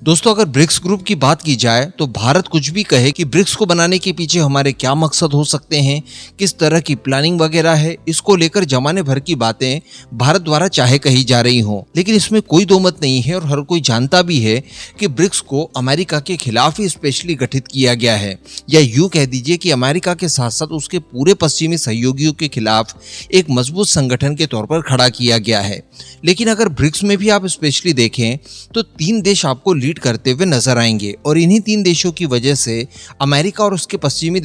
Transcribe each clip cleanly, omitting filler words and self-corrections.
दोस्तों, अगर BRICS group की बात की जाए तो भारत कुछ भी कहे कि ब्रिक्स को बनाने के पीछे हमारे क्या मकसद हो सकते हैं, किस तरह की प्लानिंग वगैरह है, इसको लेकर जमाने भर की बातें भारत द्वारा चाहे कही जा रही हों, लेकिन इसमें कोई दो मत नहीं है और हर कोई जानता भी है कि ब्रिक्स को अमेरिका के खिलाफ ही स्पेशली गठित किया गया है, या यूं कह दीजिए कि अमेरिका के साथ साथ उसके पूरे पश्चिमी सहयोगियों के खिलाफ एक मजबूत संगठन के तौर पर खड़ा किया गया है। लेकिन अगर ब्रिक्स में भी आप स्पेशली देखें तो 3 देश आपको लीड करते हुए नजर आएंगे और इन्हीं 3 देशों की वजह से अमेरिका और उसके पश्चिमी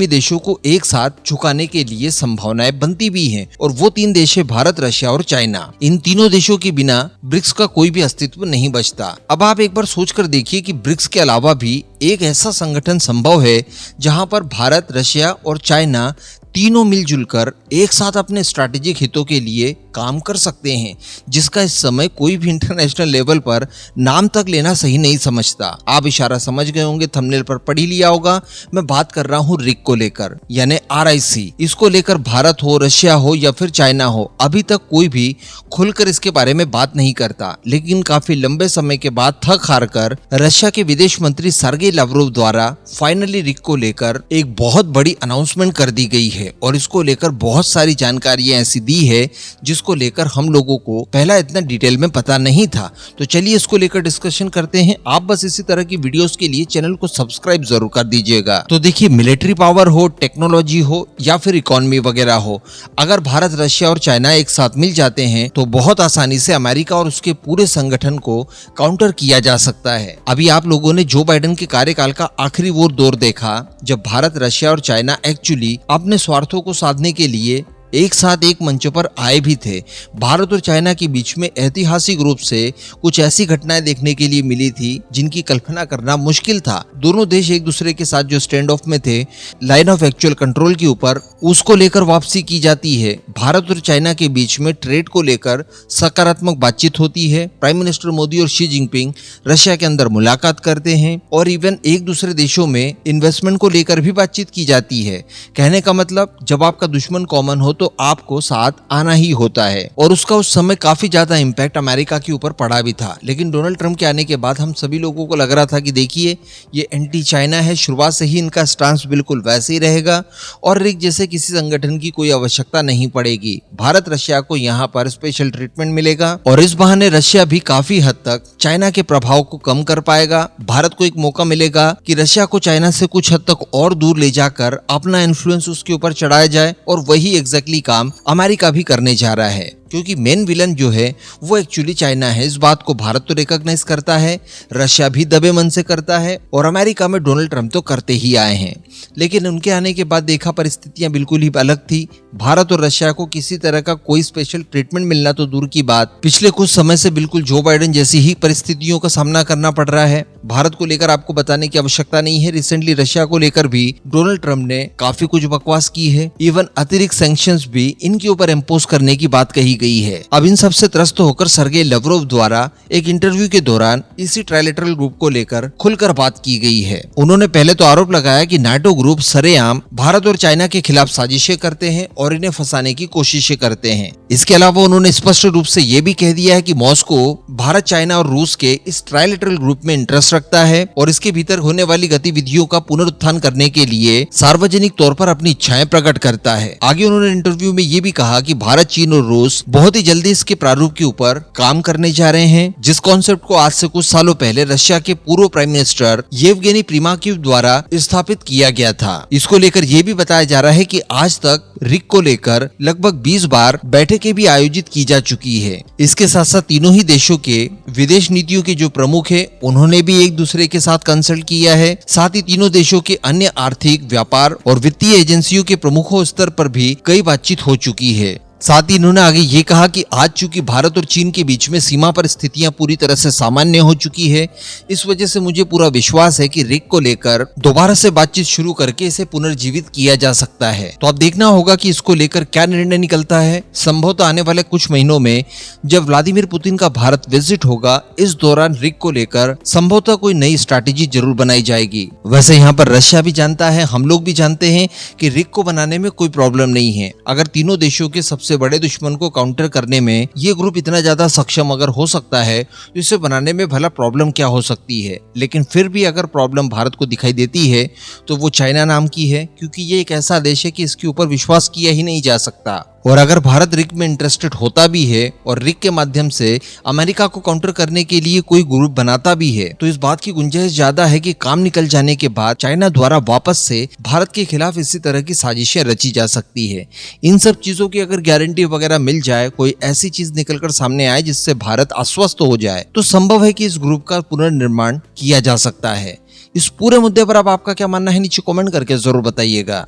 देशों को एक साथ झुकाने के लिए संभावनाएं बनती भी हैं, और वो 3 देश है भारत, रशिया और चाइना। इन तीनों देशों के बिना ब्रिक्स का कोई भी अस्तित्व नहीं बचता। अब आप एक बार सोचकर देखिए कि ब्रिक्स के अलावा भी एक ऐसा संगठन संभव है जहां पर भारत, रशिया और चाइना तीनों मिलजुल कर एक साथ अपने स्ट्रैटेजिक हितों के लिए काम कर सकते हैं, जिसका इस समय कोई भी इंटरनेशनल लेवल पर नाम तक लेना सही नहीं समझता। आप इशारा समझ गए होंगे, थंबनेल पर पढ़ ही लिया होगा। मैं बात कर रहा हूँ रिक को लेकर, यानी RIC। इसको लेकर भारत हो, रशिया हो या फिर चाइना हो, अभी तक कोई भी खुलकर इसके बारे में बात नहीं करता। लेकिन काफी लंबे समय के बाद थक हार कर रशिया के विदेश मंत्री सर्गेई लावरोव द्वारा फाइनली रिक को लेकर एक बहुत बड़ी अनाउंसमेंट कर दी गई है, और इसको लेकर बहुत सारी जानकारियां ऐसी दी है जिसको लेकर हम लोगों को पहला इतना डिटेल में पता नहीं था। तो चलिए इसको लेकर डिस्कशन करते हैं। आप बस इसी तरह की वीडियोस के लिए चैनल को सब्सक्राइब जरूर कर दीजिएगा। तो देखिए, मिलिट्री पावर हो, टेक्नोलॉजी हो या फिर इकोनॉमी वगैरह हो, अगर भारत, रशिया और चाइना एक साथ मिल जाते हैं तो बहुत आसानी से अमेरिका और उसके पूरे संगठन को काउंटर किया जा सकता है। अभी आप लोगों ने जो बाइडेन के कार्यकाल का आखिरी वो दौर देखा जब भारत, रशिया और चाइना एक्चुअली अपने स्वार्थों को साधने के लिए एक साथ एक मंच पर आए भी थे। भारत और चाइना के बीच में ऐतिहासिक रूप से कुछ ऐसी घटनाएं देखने के लिए मिली थी जिनकी कल्पना करना मुश्किल था। दोनों देश एक दूसरे के साथ जो स्टैंड ऑफ में थे, लाइन ऑफ एक्चुअल कंट्रोल के ऊपर, उसको लेकर वापसी की जाती है। भारत और चाइना के बीच में ट्रेड को लेकर सकारात्मक बातचीत होती है। प्राइम मिनिस्टर मोदी और शी जिनपिंग रशिया के अंदर मुलाकात करते हैं, और इवन एक दूसरे देशों में इन्वेस्टमेंट को लेकर भी बातचीत की जाती है। कहने का मतलब, जब आपका दुश्मन कॉमन हो तो आपको साथ आना ही होता है, और उसका उस समय काफी ज्यादा इम्पैक्ट अमेरिका के ऊपर पड़ा भी था। लेकिन डोनाल्ड ट्रंप के आने के बाद हम सभी लोगों को लग रहा था कि देखिए, ये एंटी चाइना है, शुरुआत से ही इनका स्टांस बिल्कुल वैसे ही रहेगा और रिक जैसे किसी संगठन की कोई आवश्यकता नहीं पड़ेगी। भारत, रशिया को यहाँ पर स्पेशल ट्रीटमेंट मिलेगा, और इस बहाने रशिया भी काफी हद तक चाइना के प्रभाव को कम कर पाएगा। भारत को एक मौका मिलेगा कि रशिया को चाइना से कुछ हद तक और दूर ले जाकर अपना इन्फ्लुएंस उसके ऊपर चढ़ाया जाए, और वही एग्जैक्टली काम अमेरिका भी करने जा रहा है, क्योंकि मेन विलन जो है वो एक्चुअली चाइना है। इस बात को भारत तो रिकॉग्नाइज करता है, रशिया भी दबे मन से करता है, और अमेरिका में डोनाल्ड ट्रंप तो करते ही आए हैं। लेकिन उनके आने के बाद देखा परिस्थितियां बिल्कुल ही अलग थी। भारत और रशिया को किसी तरह का कोई स्पेशल ट्रीटमेंट मिलना तो दूर की बात, पिछले कुछ समय से बिल्कुल जो बाइडेन जैसी ही परिस्थितियों का सामना करना पड़ रहा है। भारत को लेकर आपको बताने की आवश्यकता नहीं है, रिसेंटली रशिया को लेकर भी डोनाल्ड ट्रंप ने काफी कुछ बकवास की है। इवन अतिरिक्त सैंक्शंस भी इनके ऊपर इम्पोज करने की बात कही गई है। अब इन सबसे त्रस्त होकर सर्गेई लावरोव द्वारा एक इंटरव्यू के दौरान इसी ट्राइलेटरल ग्रुप को लेकर खुलकर बात की गई है। उन्होंने पहले तो आरोप लगाया कि नाटो ग्रुप सरेआम भारत और चाइना के खिलाफ साजिशें करते हैं और इन्हें फंसाने की कोशिशें करते हैं। इसके अलावा उन्होंने स्पष्ट रूप से यह भी कह दिया है कि मॉस्को भारत, चाइना और रूस के इस ट्राइलेटरल ग्रुप में इंटरेस्ट रखता है और इसके भीतर होने वाली गतिविधियों का पुनरुत्थान करने के लिए सार्वजनिक तौर पर अपनी इच्छाएं प्रकट करता है। आगे उन्होंने इंटरव्यू में ये भी कहा कि भारत, चीन और रूस बहुत ही जल्दी इसके प्रारूप के ऊपर काम करने जा रहे हैं, जिस कॉन्सेप्ट को आज से कुछ सालों पहले रशिया के पूर्व प्राइम मिनिस्टर येवगेनी प्रिमाकिव द्वारा स्थापित किया गया था। इसको लेकर यह भी बताया जा रहा है कि आज तक रिक को लेकर लगभग 20 बार बैठकें भी आयोजित की जा चुकी है। इसके साथ साथ तीनों ही देशों के विदेश नीतियों के जो प्रमुख है उन्होंने भी एक दूसरे के साथ कंसल्ट किया है। साथ ही तीनों देशों के अन्य आर्थिक, व्यापार और वित्तीय एजेंसियों के प्रमुखों स्तर पर भी कई बातचीत हो चुकी है। साथ ही इन्होंने आगे ये कहा कि आज चूंकि भारत और चीन के बीच में सीमा पर स्थितियां पूरी तरह से सामान्य हो चुकी है, इस वजह से मुझे पूरा विश्वास है कि रिक को लेकर दोबारा से बातचीत शुरू करके इसे पुनर्जीवित किया जा सकता है। तो अब देखना होगा कि इसको लेकर क्या निर्णय निकलता है। संभवतः आने वाले कुछ महीनों में जब व्लादिमीर पुतिन का भारत विजिट होगा, इस दौरान रिक को लेकर संभवतः कोई नई स्ट्रैटेजी जरूर बनाई जाएगी। वैसे यहाँ पर रशिया भी जानता है, हम लोग भी जानते हैं कि रिक को बनाने में कोई प्रॉब्लम नहीं है। अगर तीनों देशों के सबसे सबसे बड़े दुश्मन को काउंटर करने में ये ग्रुप इतना ज्यादा सक्षम अगर हो सकता है तो इसे बनाने में भला प्रॉब्लम क्या हो सकती है। लेकिन फिर भी अगर प्रॉब्लम भारत को दिखाई देती है तो वो चाइना नाम की है, क्योंकि ये एक ऐसा देश है कि इसके ऊपर विश्वास किया ही नहीं जा सकता। और अगर भारत रिक में इंटरेस्टेड होता भी है और रिक के माध्यम से अमेरिका को काउंटर करने के लिए कोई ग्रुप बनाता भी है, तो इस बात की गुंजाइश ज्यादा है कि काम निकल जाने के बाद चाइना द्वारा वापस से भारत के खिलाफ इसी तरह की साजिशें रची जा सकती है। इन सब चीजों की अगर गारंटी वगैरह मिल जाए, कोई ऐसी चीज निकलकर सामने आए जिससे भारत आश्वस्त हो जाए, तो संभव है कि इस ग्रुप का पुनर्निर्माण किया जा सकता है। इस पूरे मुद्दे पर अब आपका क्या मानना है, नीचे कमेंट करके जरूर बताइएगा।